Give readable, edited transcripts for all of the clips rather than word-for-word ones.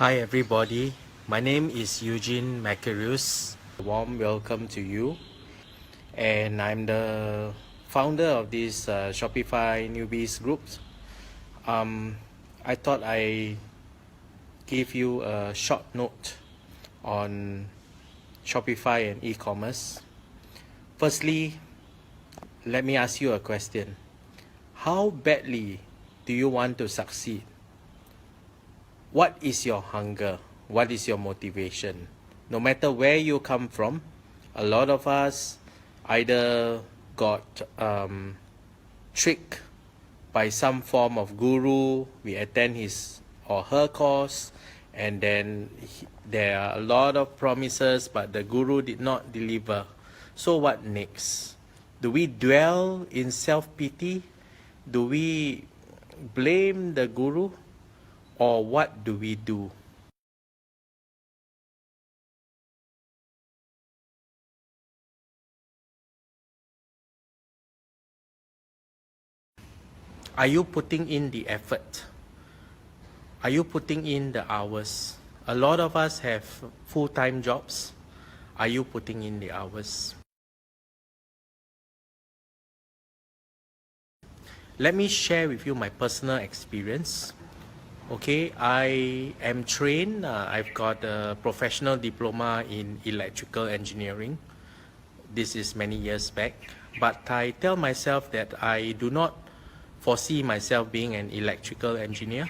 Hi everybody, my name is Eugene Macarius. A warm welcome to you, and I'm the founder of this Shopify newbies group. I thought I give you a short note on Shopify and e-commerce. Firstly, let me ask you a question. How badly do you want to succeed? What is your hunger? What is your motivation? No matter where you come from, a lot of us either got tricked by some form of guru. We attend his or her course, and then there are a lot of promises, but the guru did not deliver. So what next? Do we dwell in self-pity? Do we blame the guru? Or what do we do? Are you putting in the effort? Are you putting in the hours? A lot of us have full-time jobs. Are you putting in the hours? Let me share with you my personal experience. Okay, I am trained. I've got a professional diploma in electrical engineering. This is many years back. But I tell myself that I do not foresee myself being an electrical engineer.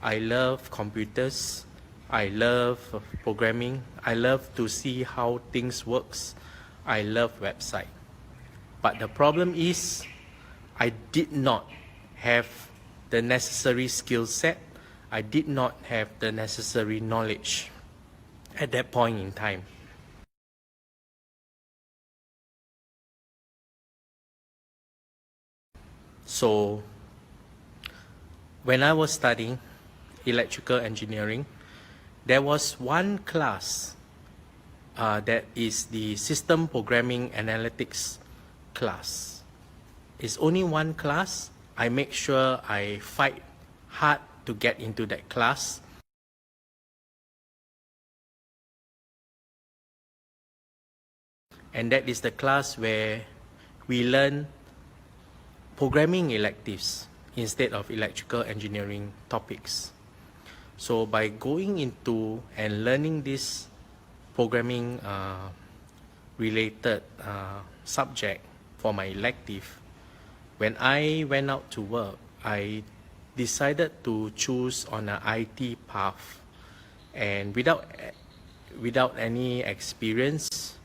I love computers. I love programming. I love to see how things works. I love website. But the problem is I did not have the necessary skill set. I did not have the necessary knowledge at that point in time. So when I was studying electrical engineering, there was one class that is the system programming analytics class. It's only one class. I make sure I fight hard to get into that class. And that is the class where we learn programming electives instead of electrical engineering topics. So by going into and learning this programming related subject for my elective, when I went out to work, I decided to choose on an IT path, and without any experience,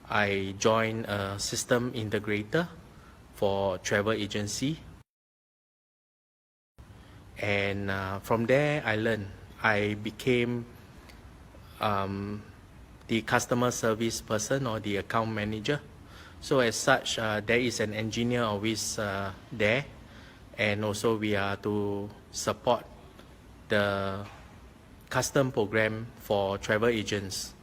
I joined a system integrator for travel agency, and from there I learned. I became the customer service person or the account manager. So as such, there is an engineer always there, and also we are to support the custom program for travel agents.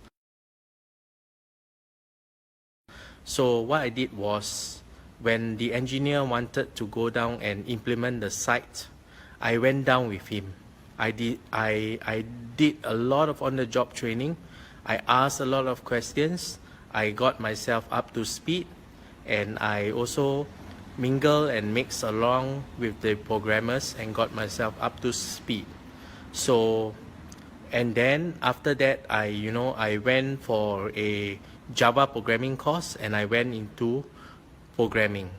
So what I did was, when the engineer wanted to go down and implement the site, I went down with him. I did a lot of on-the-job training. I asked a lot of questions. I got myself up to speed, and I also mingle and mix along with the programmers and got myself up to speed. So, and then after that, I went for a Java programming course, and I went into programming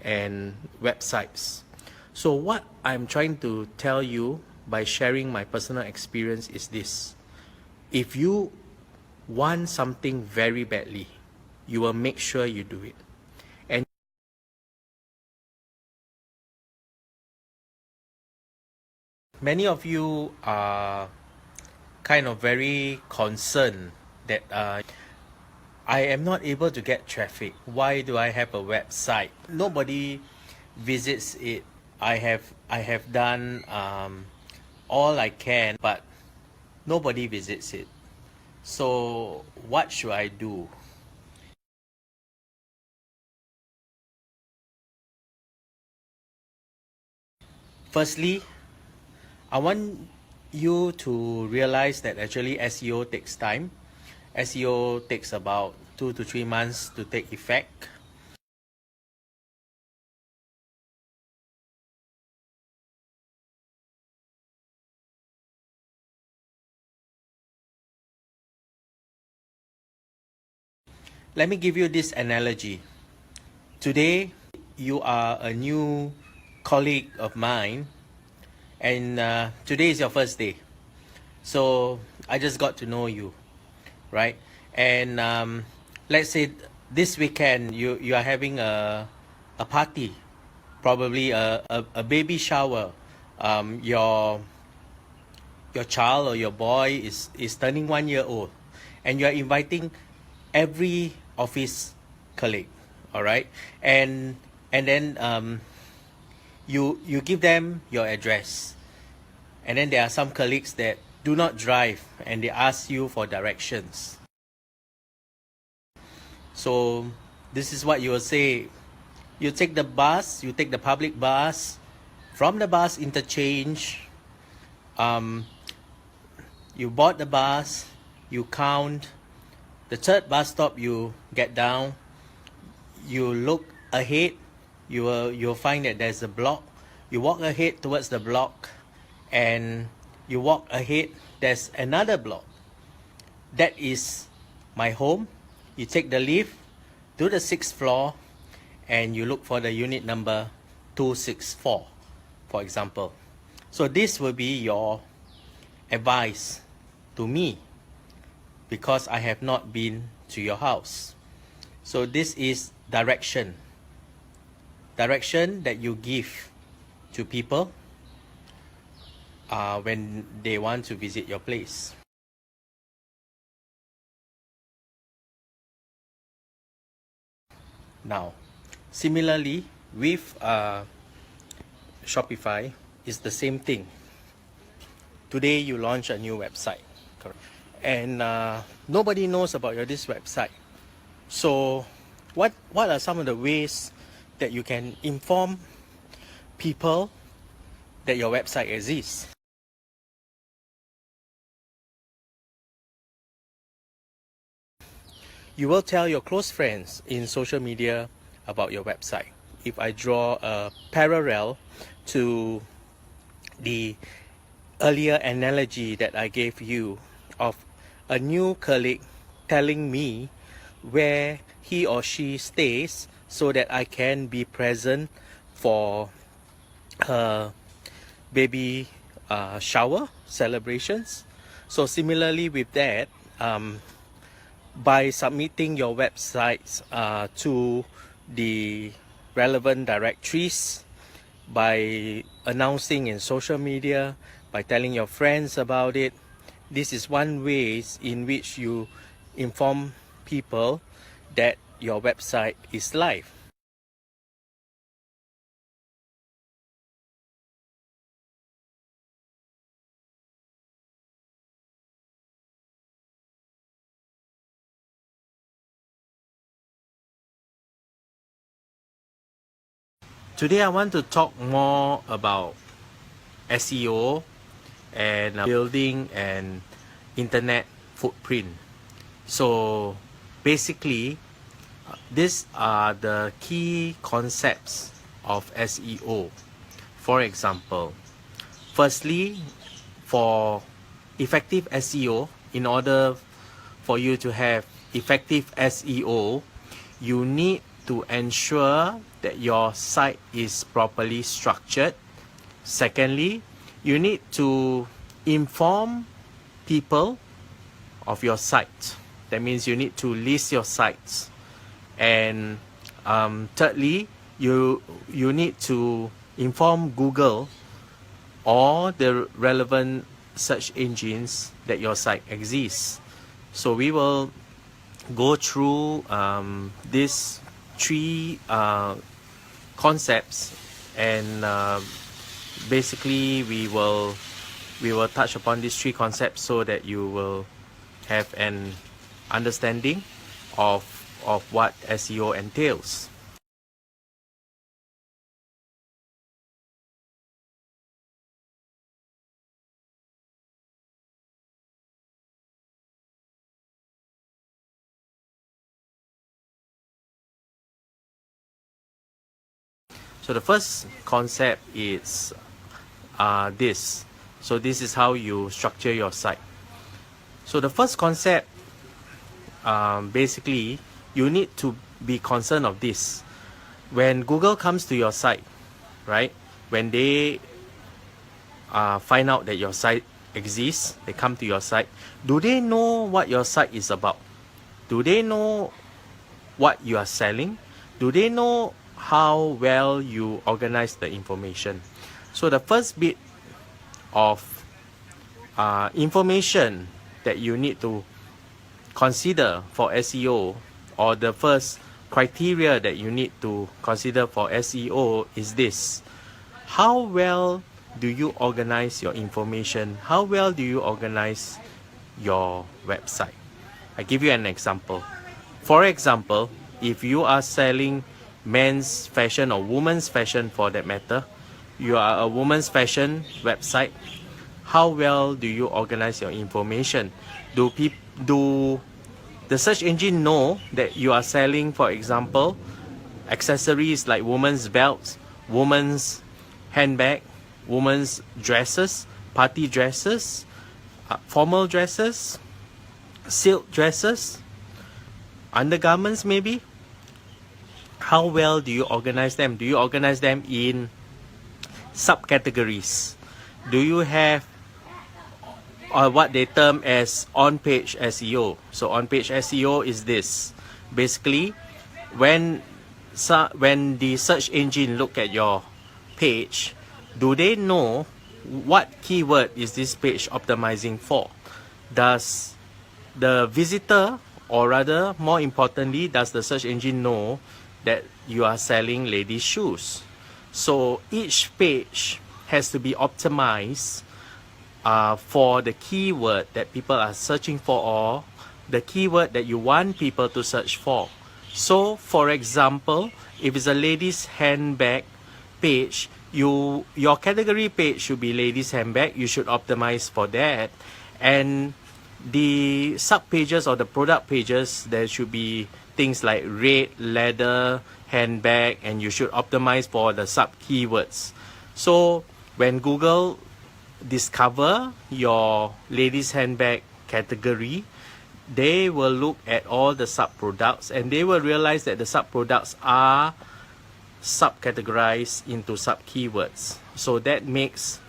and websites. So what I'm trying to tell you by sharing my personal experience is this: if you want something very badly, you will make sure you do it. And many of you are kind of very concerned that I am not able to get traffic. Why do I have a website? Nobody visits it. I have done all I can, but nobody visits it. So what should I do? Firstly, I want you to realize that actually SEO takes time. SEO takes about 2 to 3 months to take effect. Let me give you this analogy. Today, you are a new colleague of mine, and today is your first day. So I just got to know you, right? And let's say this weekend you are having a party, probably a baby shower. Your child or your boy is turning 1 year old, and you are inviting every office colleague, all right? And then you give them your address, and then there are some colleagues that do not drive and they ask you for directions. So this is what you will say. You take the bus, you take the public bus. From the bus interchange, you board the bus, you count. The third bus stop, you get down, you look ahead, you'll find that there's a block. You walk ahead towards the block, and you walk ahead, there's another block. That is my home. You take the lift to the 6th floor, and you look for the unit number 264, for example. So this will be your advice to me, because I have not been to your house. So this is direction that you give to people when they want to visit your place. Now, similarly with Shopify, is the same thing. Today you launch a new website, correct? And nobody knows about this website. So what are some of the ways that you can inform people that your website exists? You will tell your close friends in social media about your website. If I draw a parallel to the earlier analogy that I gave you of a new colleague telling me where he or she stays so that I can be present for her baby shower celebrations. So similarly with that, by submitting your websites to the relevant directories, by announcing in social media, by telling your friends about it, this is one way in which you inform people that your website is live. Today I want to talk more about SEO and building an internet footprint. So basically, these are the key concepts of SEO. For example, firstly, for effective SEO, in order for you to have effective SEO, you need to ensure that your site is properly structured. Secondly, you need to inform people of your site. That means you need to list your sites. And thirdly, you need to inform Google or the relevant search engines that your site exists. So we will go through these three concepts, and basically we will touch upon these three concepts so that you will have an understanding of what SEO entails. So the first concept is this. So this is how you structure your site. So the first concept, basically, you need to be concerned of this. When Google comes to your site, right? When they find out that your site exists, they come to your site. Do they know what your site is about? Do they know what you are selling? Do they know how well you organize the information? So the first bit of information that you need to consider for SEO, or the first criteria that you need to consider for SEO is this: how well do you organize your information? How well do you organize your website? I give you an example. For example, if you are selling men's fashion or women's fashion for that matter, you are a women's fashion website, how well do you organize your information? Do the search engine know that you are selling, for example, accessories like women's belts, women's handbag, women's dresses, party dresses, formal dresses, silk dresses, undergarments maybe? How well do you organize them? Do you organize them in subcategories? Do you have what they term as on-page SEO? So on-page SEO is this. Basically, when the search engine look at your page, do they know what keyword is this page optimizing for? Does the visitor, or rather more importantly, does the search engine know that you are selling ladies' shoes? So each page has to be optimized for the keyword that people are searching for, or the keyword that you want people to search for. So for example, if it's a ladies handbag page, your category page should be ladies handbag. You should optimize for that. And the sub pages or the product pages, there should be things like red, leather, handbag, and you should optimize for the sub keywords. So when Google discover your ladies handbag category, they will look at all the sub products, and they will realize that the sub products are subcategorized into sub keywords. So that makes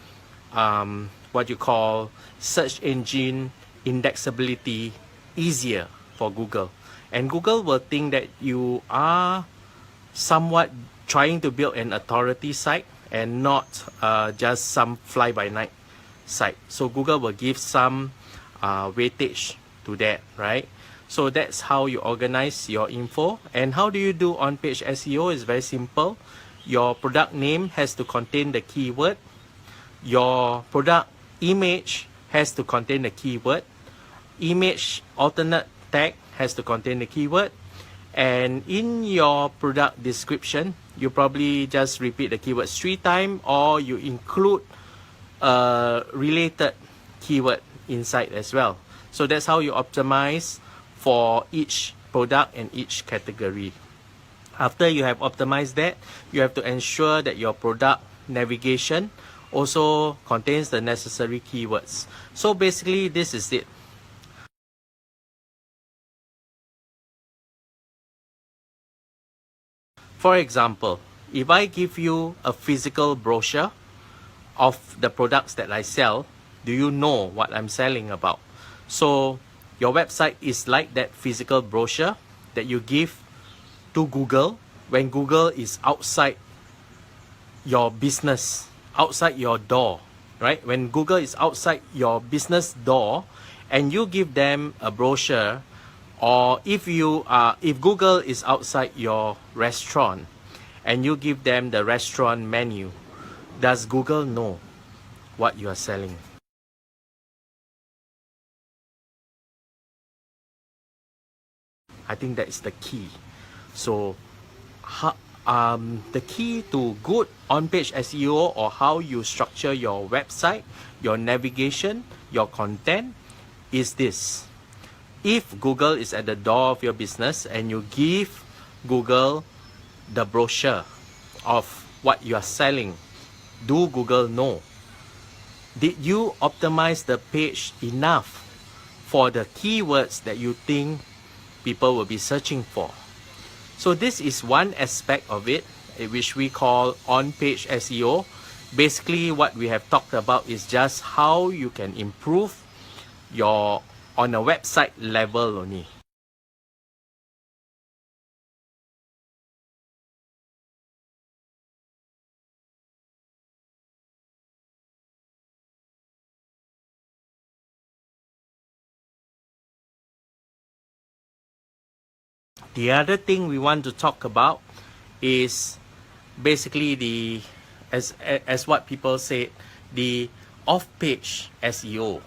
what you call search engine indexability easier for Google. And Google will think that you are somewhat trying to build an authority site and not just some fly-by-night site. So Google will give some weightage to that, right? So that's how you organize your info. And how do you do on-page SEO? Is very simple. Your product name has to contain the keyword. Your product image has to contain the keyword. Image alternate tag has to contain the keyword. And in your product description, you probably just repeat the keywords 3 times, or you include a related keyword inside as well. So that's how you optimize for each product and each category. After you have optimized that, you have to ensure that your product navigation also contains the necessary keywords. So basically, this is it. For example, if I give you a physical brochure of the products that I sell, do you know what I'm selling about? So your website is like that physical brochure that you give to Google when Google is outside your business, outside your door, right? When Google is outside your business door and you give them a brochure, or if Google is outside your restaurant and you give them the restaurant menu, does Google know what you are selling? I think that is the key. So the key to good on-page SEO, or how you structure your website, your navigation, your content, is this. If Google is at the door of your business and you give Google the brochure of what you are selling? Do Google know? Did you optimize the page enough for the keywords that you think people will be searching for? So this is one aspect of it, which we call on-page SEO. Basically, what we have talked about is just how you can improve your on a website level only. The other thing we want to talk about is basically the, as what people say, the off-page SEO.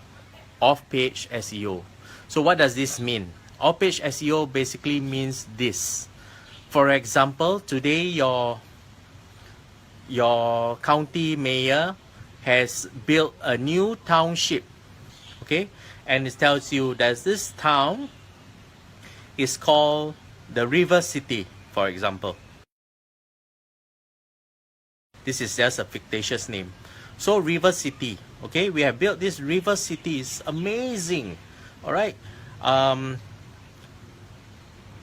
Off-page SEO. So what does this mean? Off-page SEO basically means this. For example, today your county mayor has built a new township, okay? And it tells you that this town is called the River City, for example. This is just a fictitious name. So River City, okay? We have built this River City. It's amazing, all right?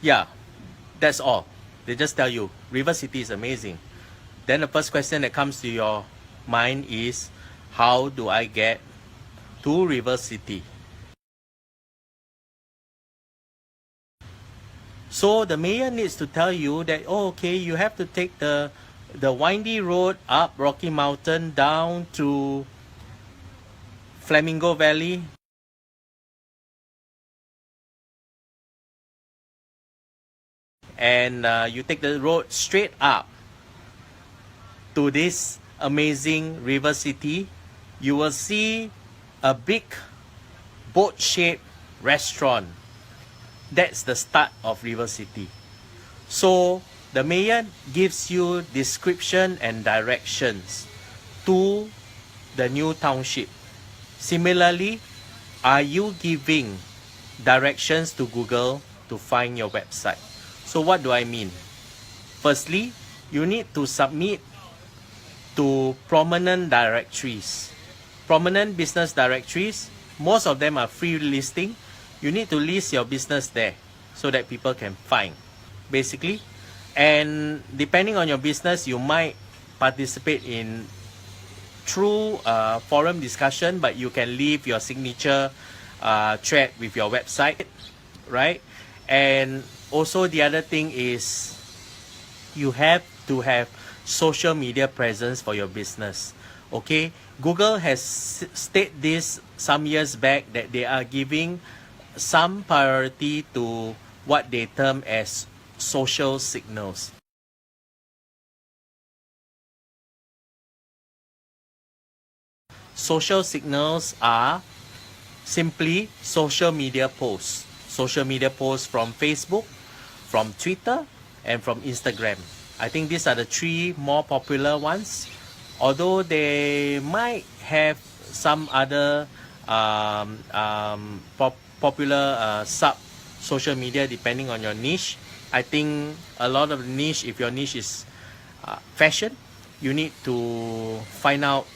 Yeah, that's all. They just tell you River City is amazing. Then the first question that comes to your mind is, how do I get to River City? So the mayor needs to tell you that, oh, okay, you have to take the windy road up Rocky Mountain down to Flamingo Valley. And you take the road straight up to this amazing River City. You will see a big boat-shaped restaurant. That's the start of River City. So the mayor gives you description and directions to the new township. Similarly, are you giving directions to Google to find your website? So what do I mean? Firstly, you need to submit to prominent directories. Prominent business directories, most of them are free listing. You need to list your business there so that people can find, basically. And depending on your business, you might participate in through forum discussion, but you can leave your signature thread with your website, right? And also the other thing is you have to have social media presence for your business. Okay, Google has stated this some years back that they are giving some priority to what they term as social signals. Social signals are simply social media posts. Social media posts from Facebook, from Twitter, and from Instagram. I think these are the three more popular ones. Although they might have some other popular sub social media depending on your niche. I think a lot of the niche, if your niche is fashion, you need to find out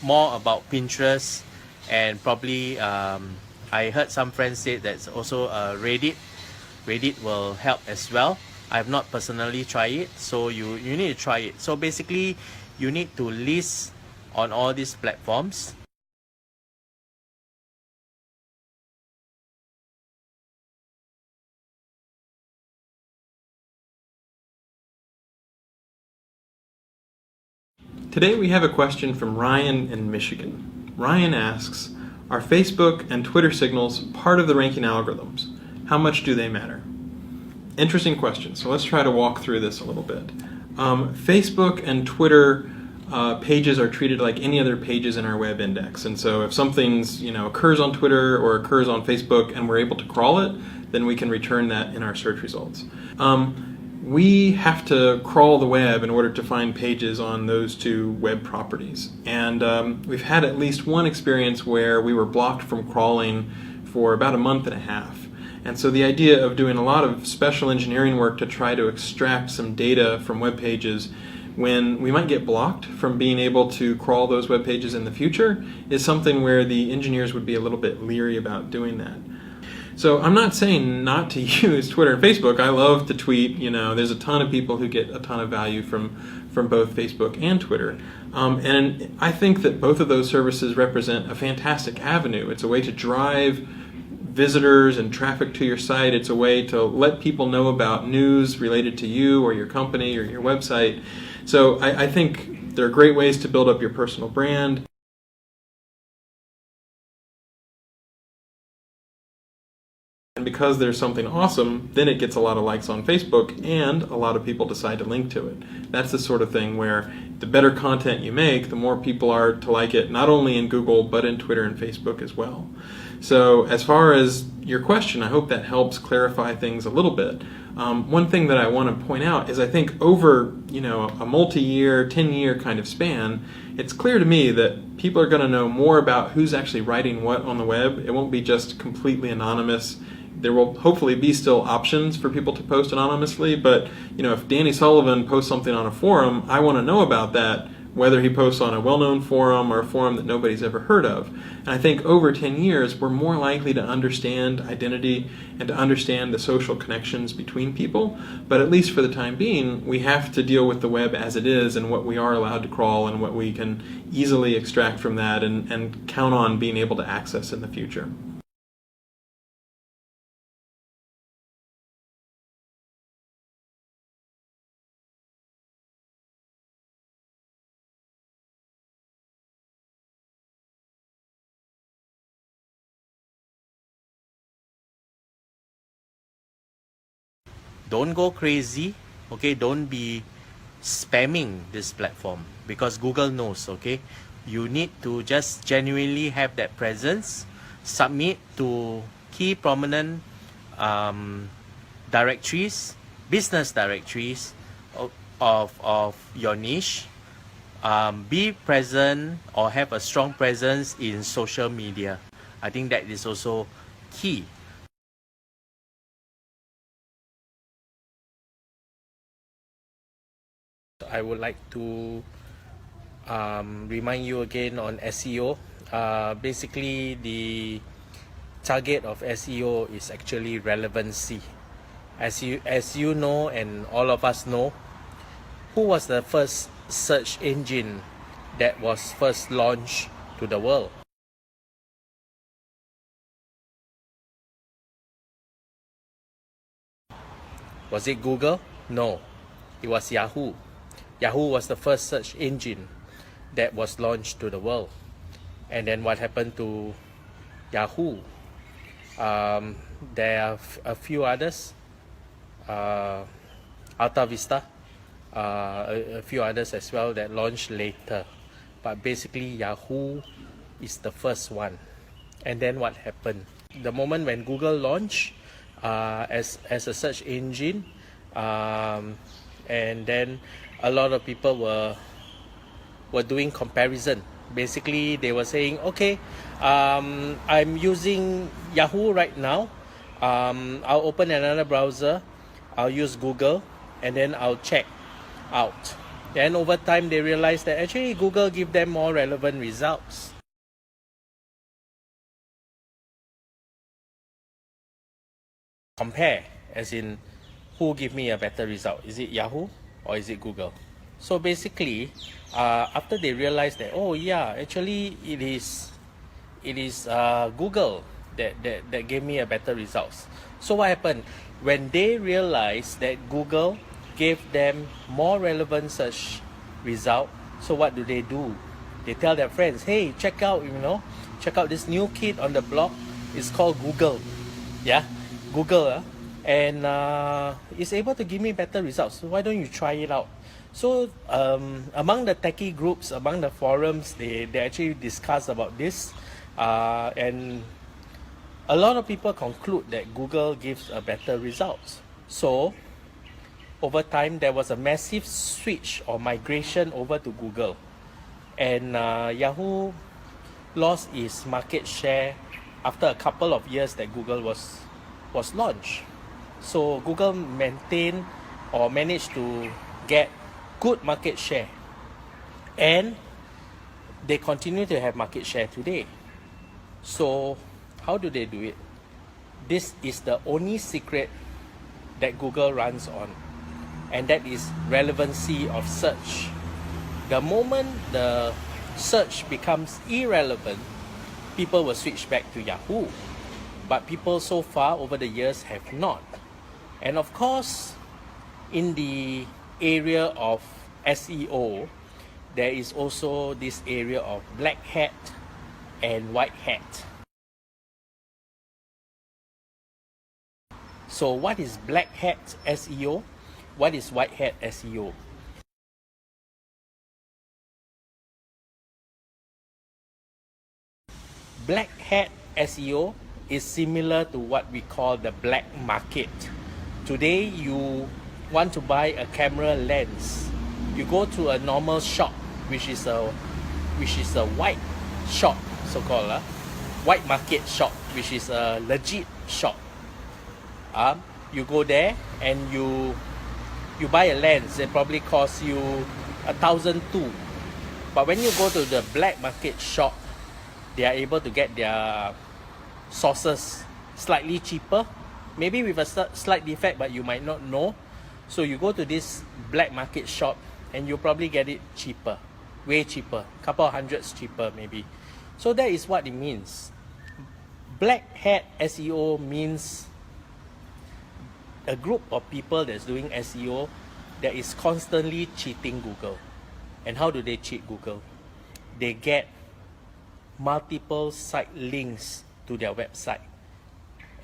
more about Pinterest, and probably I heard some friends say that's also Reddit. Reddit will help as well. I have not personally tried it, so you need to try it. So basically, you need to list on all these platforms. Today we have a question from Ryan in Michigan. Ryan asks, are Facebook and Twitter signals part of the ranking algorithms? How much do they matter? Interesting question. So let's try to walk through this a little bit. Facebook and Twitter pages are treated like any other pages in our web index. And so if something's occurs on Twitter or occurs on Facebook and we're able to crawl it, then we can return that in our search results. We have to crawl the web in order to find pages on those two web properties. And we've had at least one experience where we were blocked from crawling for about a month and a half. And so the idea of doing a lot of special engineering work to try to extract some data from web pages when we might get blocked from being able to crawl those web pages in the future is something where the engineers would be a little bit leery about doing that. So I'm not saying not to use Twitter and Facebook. I love to tweet. There's a ton of people who get a ton of value from both Facebook and Twitter. And I think that both of those services represent a fantastic avenue. It's a way to drive visitors and traffic to your site. It's a way to let people know about news related to you or your company or your website. So I think there are great ways to build up your personal brand. And because there's something awesome, then it gets a lot of likes on Facebook and a lot of people decide to link to it. That's the sort of thing where the better content you make, the more people are to like it, not only in Google, but in Twitter and Facebook as well. So as far as your question, I hope that helps clarify things a little bit. One thing that I want to point out is I think over a multi-year, 10-year kind of span, it's clear to me that people are going to know more about who's actually writing what on the web. It won't be just completely anonymous. There will hopefully be still options for people to post anonymously, but if Danny Sullivan posts something on a forum, I want to know about that, whether he posts on a well-known forum or a forum that nobody's ever heard of. And I think over 10 years, we're more likely to understand identity and to understand the social connections between people. But at least for the time being, we have to deal with the web as it is and what we are allowed to crawl and what we can easily extract from that and count on being able to access in the future. Don't go crazy, okay? Don't be spamming this platform because Google knows, okay? You need to just genuinely have that presence, submit to key prominent directories, business directories of your niche. Be present or have a strong presence in social media. I think that is also key. I would like to remind you again on SEO. Basically, the target of SEO is actually relevancy. As you know, and all of us know, who was the first search engine that was first launched to the world? Was it Google? No, it was Yahoo. Yahoo was the first search engine that was launched to the world. And then what happened to Yahoo? There are a few others, Alta Vista, a few others as well that launched later. But basically Yahoo is the first one. And then what happened? The moment when Google launched as a search engine, and then a lot of people were doing comparison. Basically, they were saying, okay, I'm using Yahoo right now. I'll open another browser. I'll use Google, and then I'll check out. Then over time, they realized that actually Google give them more relevant results. Compare, as in, who give me a better result? Is it Yahoo or is it Google? So basically, after they realized that, oh yeah, actually it is Google that gave me a better results. So what happened? When they realized that Google gave them more relevant search result, so what do? They tell their friends, hey, check out this new kid on the block. It's called Google. Yeah, Google. And it's able to give me better results. So why don't you try it out? So among the techie groups, among the forums, they actually discuss about this, and a lot of people conclude that Google gives a better results. So over time, there was a massive switch or migration over to Google, and Yahoo lost its market share after a couple of years that Google was launched. So Google maintained or managed to get good market share, and they continue to have market share today. So how do they do it? This is the only secret that Google runs on, and that is relevancy of search. The moment the search becomes irrelevant, people will switch back to Yahoo. But people so far over the years have not. And of course, in the area of SEO, there is also this area of black hat and white hat. So what is black hat SEO? What is white hat SEO? Black hat SEO is similar to what we call the black market. Today you want to buy a camera lens. You go to a normal shop, which is a white shop, so-called white market shop, which is a legit shop. You go there and you buy a lens. It probably costs you 1,200. But when you go to the black market shop, they are able to get their sources slightly cheaper, maybe with a slight defect, but you might not know. So you go to this black market shop and you probably get it cheaper, way cheaper, couple of hundreds cheaper maybe. So that is what it means. Black hat SEO means a group of people that's doing SEO that is constantly cheating Google. And how do they cheat Google? They get multiple site links to their website.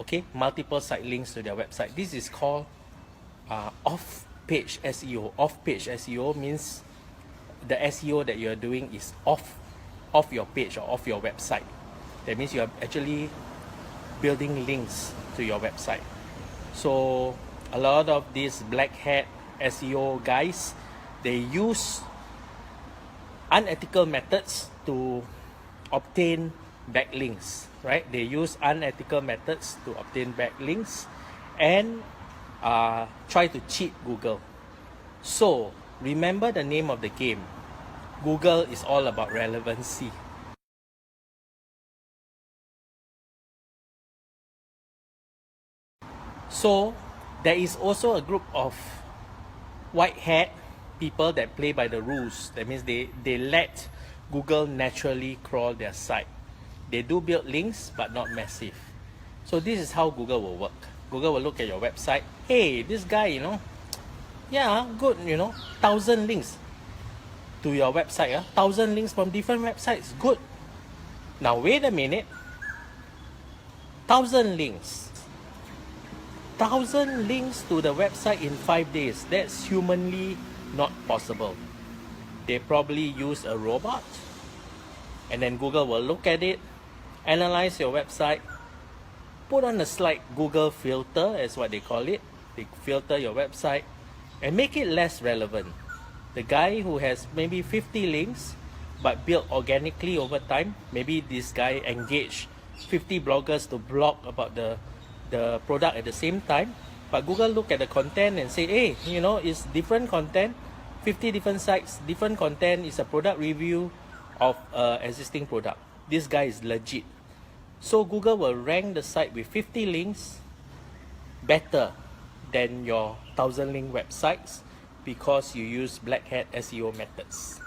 Okay, multiple site links to their website. This is called off-page SEO. Off-page SEO means the SEO that you're doing is off your page or off your website. That means you are actually building links to your website. So a lot of these black hat SEO guys, they use unethical methods to obtain backlinks, right? They use unethical methods to obtain backlinks and try to cheat Google. So remember the name of the game. Google is all about relevancy. So there is also a group of white hat people that play by the rules. That means they let Google naturally crawl their site. They do build links, but not massive. So this is how Google will work. Google will look at your website. Hey, this guy, yeah, good, 1,000 links to your website. 1,000 links from different websites. Good. Now wait a minute. 1,000 links. 1,000 links to the website in 5 days. That's humanly not possible. They probably use a robot, and then Google will look at it, analyze your website, put on a slight Google filter, as what they call it. They filter your website and make it less relevant. The guy who has maybe 50 links but built organically over time, maybe this guy engaged 50 bloggers to blog about the product at the same time, but Google look at the content and say, hey, it's different content, 50 different sites, different content, is a product review of existing product. This guy is legit. So Google will rank the site with 50 links better than your 1,000 link websites because you use black hat SEO methods.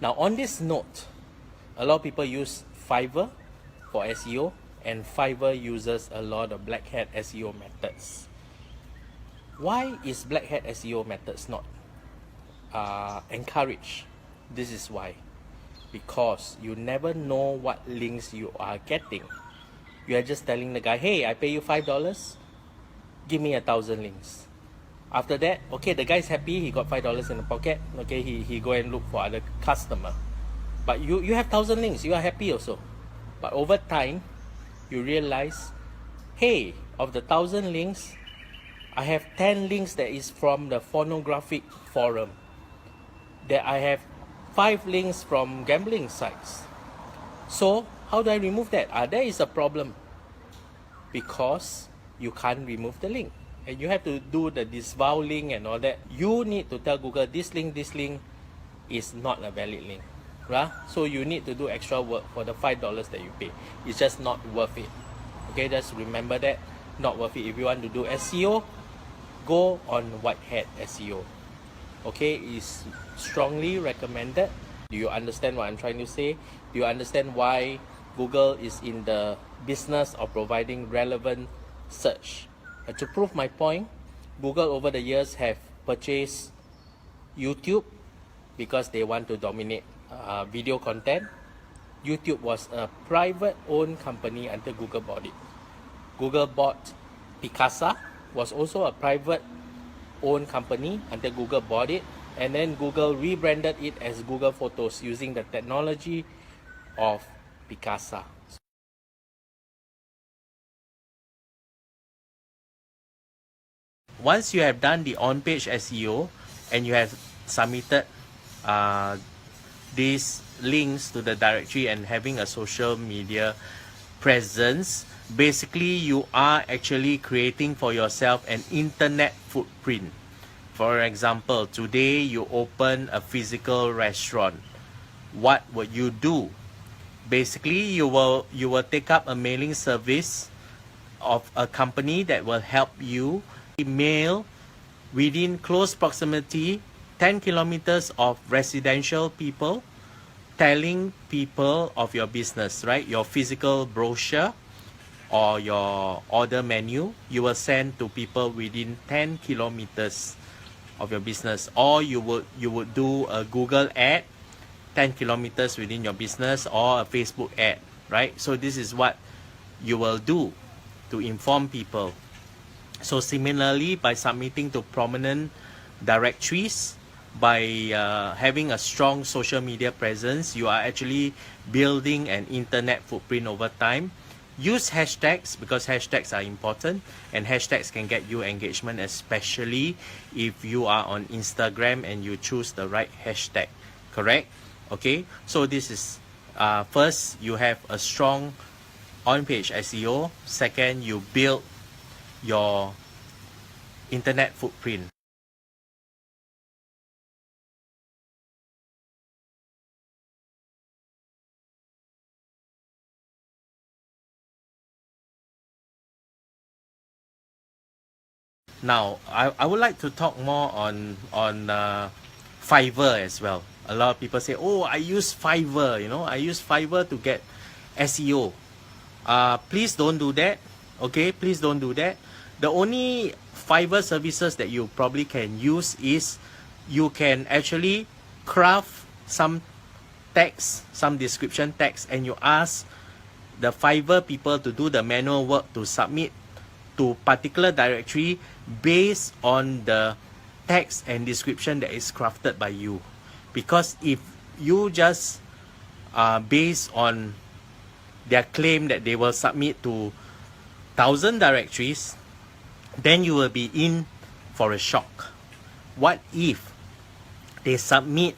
Now on this note, a lot of people use Fiverr for SEO, and Fiverr uses a lot of black hat SEO methods. Why is black hat SEO methods not encouraged? This is why. Because you never know what links you are getting. You are just telling the guy, hey, I pay you $5, give me 1,000 links. After that, okay, the guy's happy, he got $5 in the pocket. Okay, he go and look for other customer. But you have 1,000 links, you are happy also. But over time, you realize, hey, of the 1,000 links, I have 10 links that is from the pornographic forum. That I have 5 links from gambling sites. So how do I remove that? There is a problem. because you can't remove the link. And you have to do the disavow link and all that. You need to tell Google this link is not a valid link. Right? So you need to do extra work for the $5 that you pay. It's just not worth it. Okay, just remember that. Not worth it. If you want to do SEO, go on White Hat SEO. Okay, it's strongly recommended. Do you understand what I'm trying to say? Do you understand why Google is in the business of providing relevant search? To prove my point, Google over the years have purchased YouTube because they want to dominate video content. YouTube was a private owned company until Google bought it. Google bought Picasa, was also a private owned company until Google bought it, and then Google rebranded it as Google Photos using the technology of Picasa. Once you have done the on-page SEO and you have submitted these links to the directory and having a social media presence, basically you are actually creating for yourself an internet footprint. For example, today you open a physical restaurant. What would you do? Basically, you will take up a mailing service of a company that will help you mail within close proximity 10 kilometers of residential people, telling people of your business, right? Your physical brochure or your order menu, you will send to people within 10 kilometers of your business. Or you would do a Google ad 10 kilometers within your business, or a Facebook ad, right? So this is what you will do to inform people. So similarly, by submitting to prominent directories, by having a strong social media presence, you are actually building an internet footprint over time. Use hashtags, because hashtags are important, and hashtags can get you engagement, especially if you are on Instagram and you choose the right hashtag, correct? Okay, so this is first, you have a strong on-page SEO. Second, you build your internet footprint. Now, I would like to talk more on Fiverr as well. A lot of people say, oh, I use Fiverr, I use Fiverr to get SEO. Please don't do that. Okay, please don't do that. The only Fiverr services that you probably can use is you can actually craft some text, some description text, and you ask the Fiverr people to do the manual work to submit to particular directory based on the text and description that is crafted by you. Because if you just based on their claim that they will submit to 1,000 directories, then you will be in for a shock. What if they submit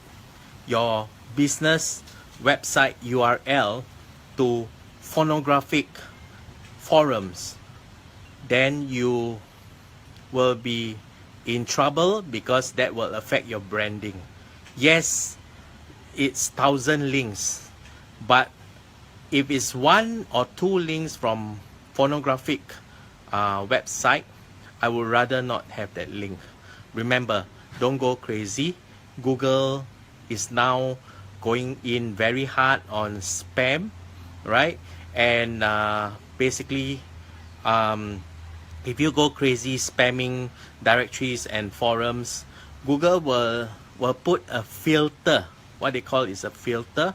your business website URL to pornographic forums? Then you will be in trouble, because that will affect your branding. Yes, it's 1,000 links, but if it's 1 or 2 links from pornographic website, I would rather not have that link. Remember, don't go crazy. Google is now going in very hard on spam, right? And basically, if you go crazy spamming directories and forums, Google will put a filter. What they call is a filter.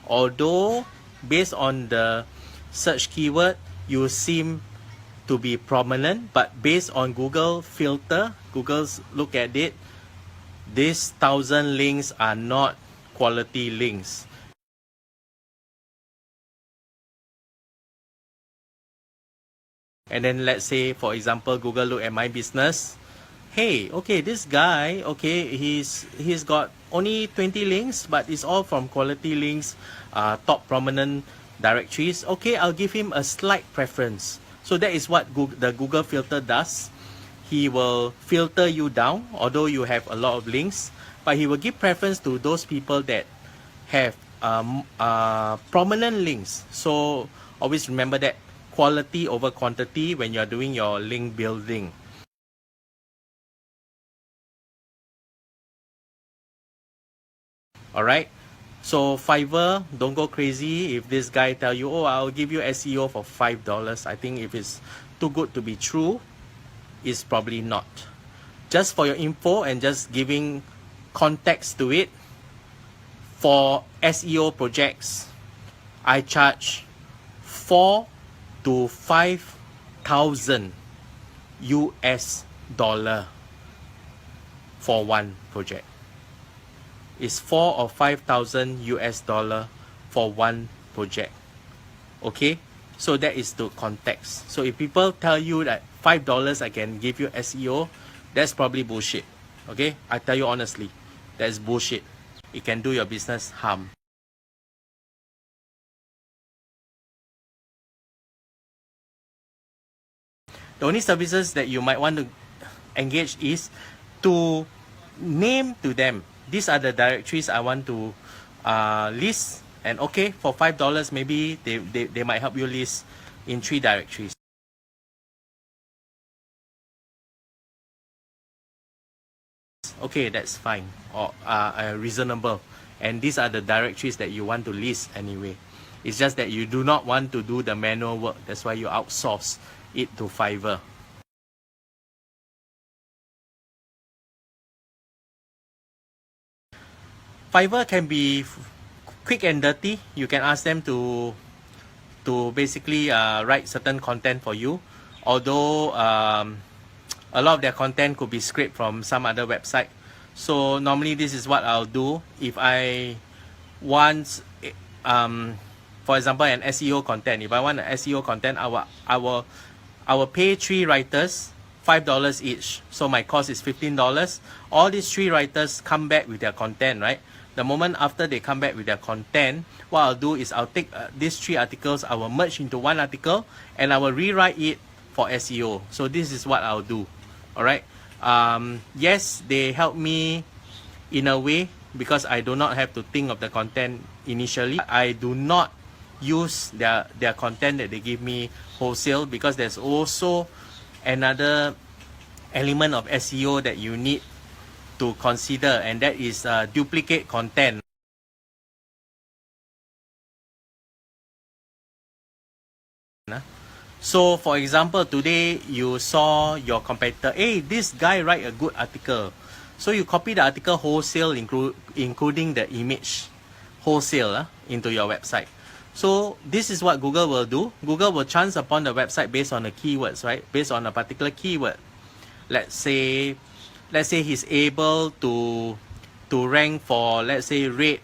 Although based on the search keyword, you seem to be prominent, but based on Google filter, Google's look at it, these 1,000 links are not quality links. And then let's say, for example, Google look at my business. Hey, okay, this guy, okay, he's got only 20 links, but it's all from quality links, top prominent directories, okay, I'll give him a slight preference. So that is what the Google filter does. He will filter you down, although you have a lot of links, but he will give preference to those people that have prominent links. So always remember that quality over quantity when you're doing your link building. Alright, so Fiverr, don't go crazy if this guy tell you, oh, I'll give you SEO for $5. I think if it's too good to be true, it's probably not. Just for your info and just giving context to it, for SEO projects, I charge 4 to 5,000 US dollar for one project. It's 4 or 5,000 US dollar for one project. Okay, so that is the context. So if people tell you that $5 I can give you SEO, that's probably bullshit. Okay, I tell you honestly, that's bullshit. It can do your business harm. The only services that you might want to engage is to name to them, these are the directories I want to list, and okay, for $5 maybe they might help you list in 3 directories. Okay, that's fine, or reasonable, and these are the directories that you want to list anyway. It's just that you do not want to do the manual work. That's why you outsource it to Fiverr. Fiverr can be quick and dirty. You can ask them to basically write certain content for you, although a lot of their content could be scraped from some other website. So normally this is what I'll do. If I want for example an SEO content, if I want an SEO content, I will pay 3 writers $5 each, so my cost is $15. All these 3 writers come back with their content, right? The moment after they come back with their content, what I'll do is I'll take these 3 articles, I will merge into one article, and I will rewrite it for SEO. So this is what I'll do. Alright. Yes, they help me in a way because I do not have to think of the content initially. I do not use their content that they give me wholesale, because there's also another element of SEO that you need to consider, and that is duplicate content. So for example, today you saw your competitor, hey, this guy write a good article, so you copy the article wholesale, including the image wholesale into your website. So this is what Google will do. Google will chance upon the website based on the keywords, right? Based on a particular keyword. Let's say he's able to rank for, let's say, red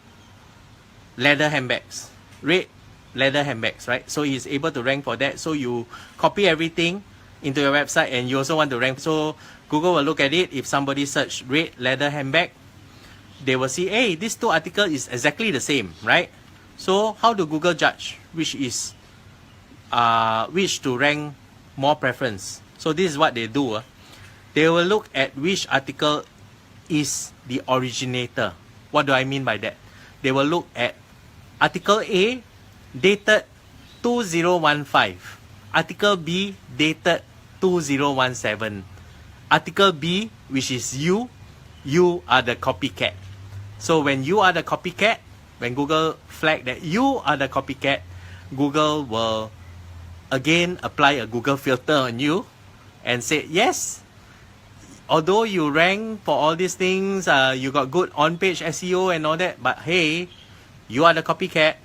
leather handbags. Red leather handbags, right? So he's able to rank for that. So you copy everything into your website, and you also want to rank. So Google will look at it. If somebody search red leather handbag, they will see, hey, these 2 articles is exactly the same, right? So how do Google judge which is which to rank more preference? So this is what they do. They will look at which article is the originator. What do I mean by that? They will look at article A dated 2015, article B dated 2017, article B, which is you are the copycat. So when you are the copycat, when Google flag that you are the copycat, Google will again apply a Google filter on you and say, yes, although you rank for all these things, you got good on-page SEO and all that, but hey, you are the copycat.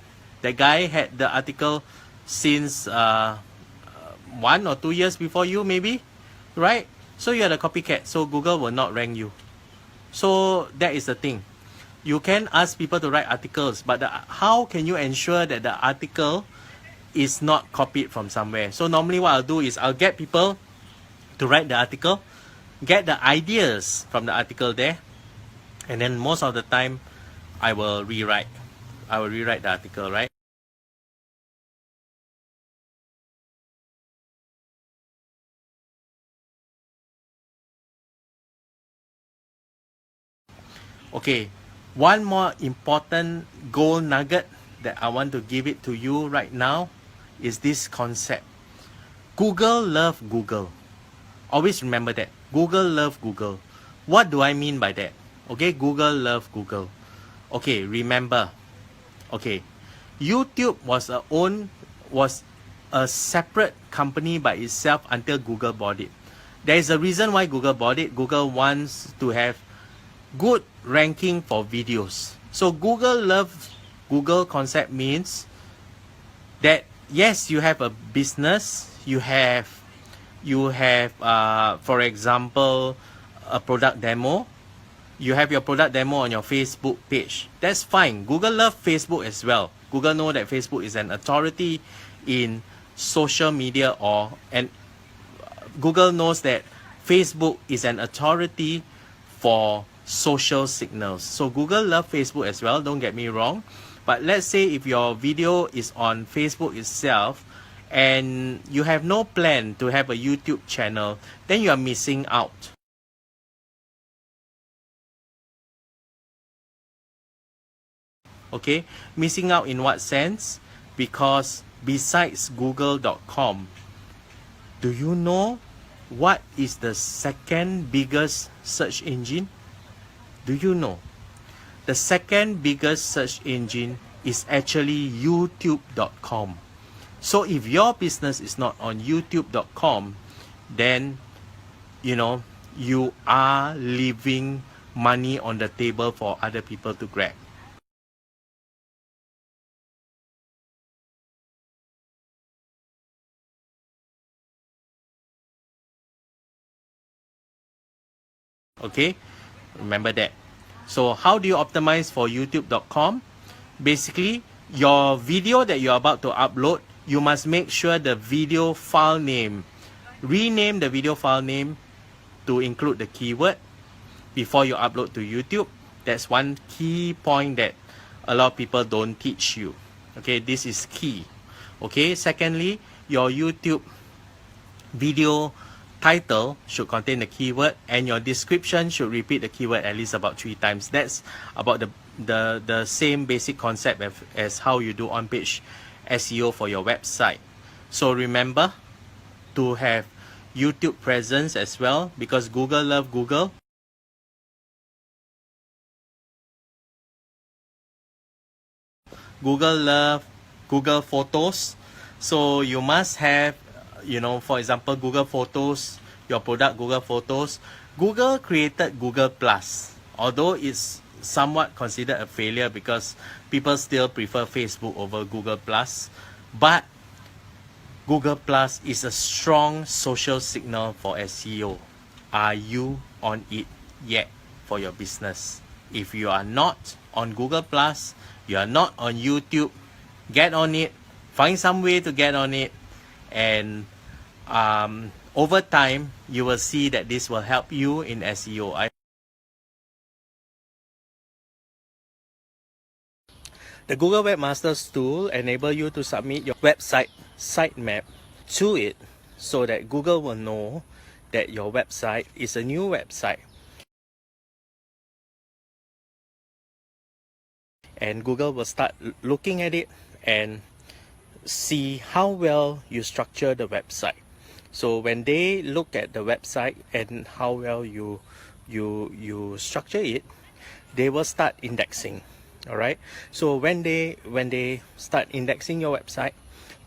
The guy had the article since 1 or 2 years before you, maybe, right? So you are the copycat, so Google will not rank you. So that is the thing. You can ask people to write articles, but how can you ensure that the article is not copied from somewhere? So normally what I'll do is I'll get people to write the article, get the ideas from the article there, and then most of the time I will rewrite the article, right? Okay, one more important gold nugget that I want to give it to you right now is this concept. Google love Google. Always remember that. Google love Google. What do I mean by that? Okay, Google love Google. Okay, remember. Okay, YouTube was a separate company by itself until Google bought it. There is a reason why Google bought it. Google wants to have good ranking for videos. So Google love Google concept means that yes, you have a business, you have for example a product demo. You have your product demo on your Facebook page. That's fine. Google love Facebook as well. Google know that Facebook is an authority in social media, and Google knows that Facebook is an authority for social signals. So Google love Facebook as well, don't get me wrong. But let's say if your video is on Facebook itself and you have no plan to have a YouTube channel, then you are missing out. Okay, missing out in what sense? Because besides google.com, do you know what is the second biggest search engine? Do you know? The second biggest search engine is actually youtube.com. So if your business is not on youtube.com, then you are leaving money on the table for other people to grab. Okay, remember that. So how do you optimize for youtube.com? Basically, your video that you're about to upload, you must make sure the video file name, rename the video file name to include the keyword before you upload to YouTube. That's one key point that a lot of people don't teach you. Okay, this is key. Okay, secondly, your YouTube video title should contain the keyword, and your description should repeat the keyword at least about 3 times. That's about the same basic concept as how you do on-page SEO for your website. So remember to have YouTube presence as well, because Google love Google. Google love Google Photos. So you must have, for example, Google Photos, your product Google Photos. Google created Google Plus, although it's somewhat considered a failure because people still prefer Facebook over Google Plus. But Google Plus is a strong social signal for SEO. Are you on it yet for your business? If you are not on Google Plus, you are not on YouTube, get on it. Find some way to get on it, and over time you will see that this will help you in SEO. The Google Webmasters tool enables you to submit your website sitemap to it so that Google will know that your website is a new website. And Google will start looking at it and see how well you structure the website. So when they look at the website and how well you structure it, they will start indexing. All right. So when they start indexing your website,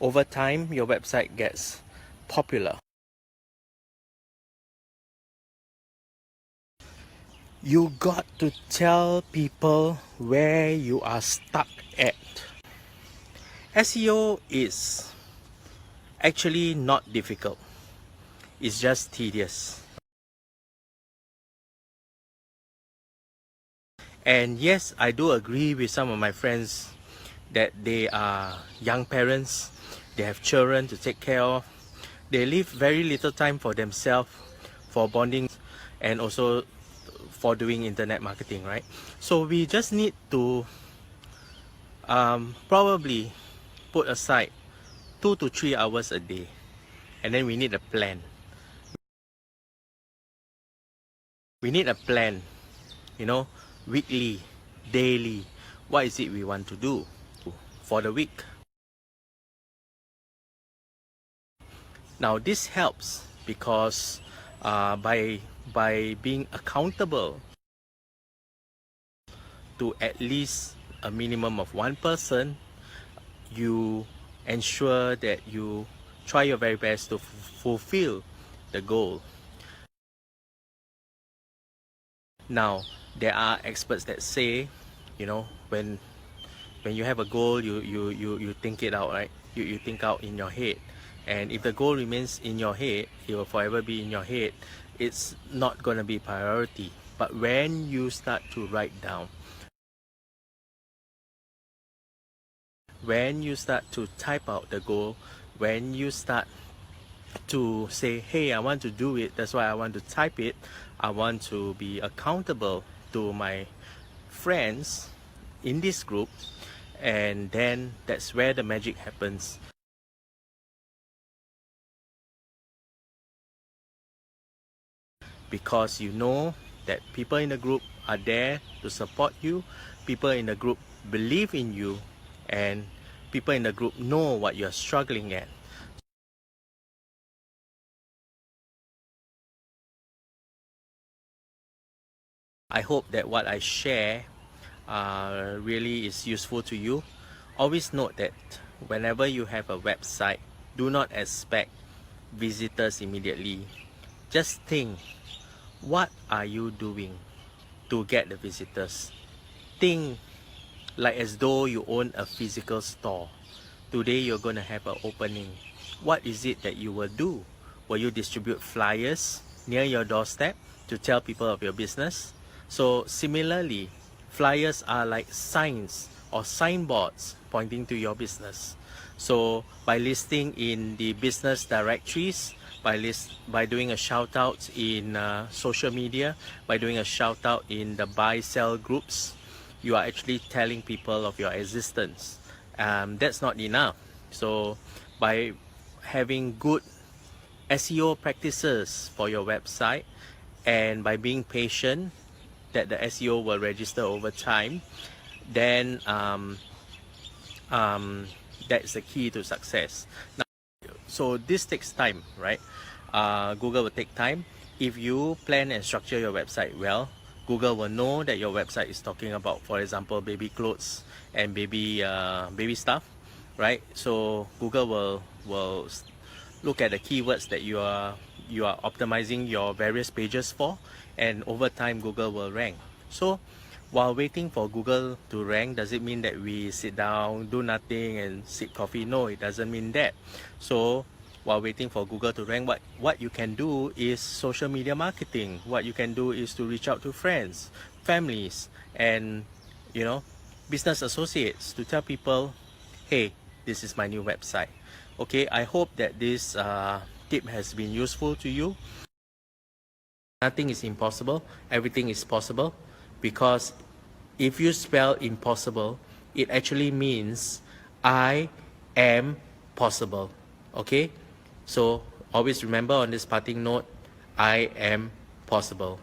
over time your website gets popular. You got to tell people where you are stuck at. SEO is actually not difficult. It's just tedious. And yes, I do agree with some of my friends that they are young parents, they have children to take care of, they leave very little time for themselves, for bonding, and also for doing internet marketing, right? So we just need to probably put aside 2 to 3 hours a day, and then we need a plan. We need a plan, weekly, daily, what is it we want to do for the week. Now this helps because by being accountable to at least a minimum of one person, you ensure that you try your very best to fulfill the goal. Now there are experts that say, you know, when you have a goal, you think it out, right? You think out in your head, and if the goal remains in your head, it will forever be in your head. It's not going to be priority. But when you start to write down, when you start to type out the goal, when you start to say, hey, I want to do it, that's why I want to type it, I want to be accountable to my friends in this group, and then that's where the magic happens. Because you know that people in the group are there to support you, people in the group believe in you, and people in the group know what you're struggling at. I hope that what I share really is useful to you. Always note that whenever you have a website, do not expect visitors immediately. Just think, what are you doing to get the visitors? Think like as though you own a physical store. Today you're going to have an opening. What is it that you will do? Will you distribute flyers near your doorstep to tell people of your business? So similarly, flyers are like signs or signboards pointing to your business. So by listing in the business directories, by doing a shout out in social media, by doing a shout out in the buy sell groups, you are actually telling people of your existence. That's not enough. So by having good SEO practices for your website, and by being patient that the SEO will register over time, then that's the key to success. Now, so this takes time, right? Google will take time. If you plan and structure your website well, Google will know that your website is talking about, for example, baby clothes and baby stuff, right? So Google will look at the keywords that you are optimizing your various pages for, and over time Google will rank. So while waiting for Google to rank, does it mean that we sit down, do nothing and sip coffee? No, it doesn't mean that. So while waiting for Google to rank, what you can do is social media marketing. What you can do is to reach out to friends, families, and business associates to tell people, hey, this is my new website. Okay, I hope that this tip has been useful to you. Nothing is impossible, everything is possible, because if you spell impossible, it actually means I am possible. Okay, so always remember on this parting note, I am possible.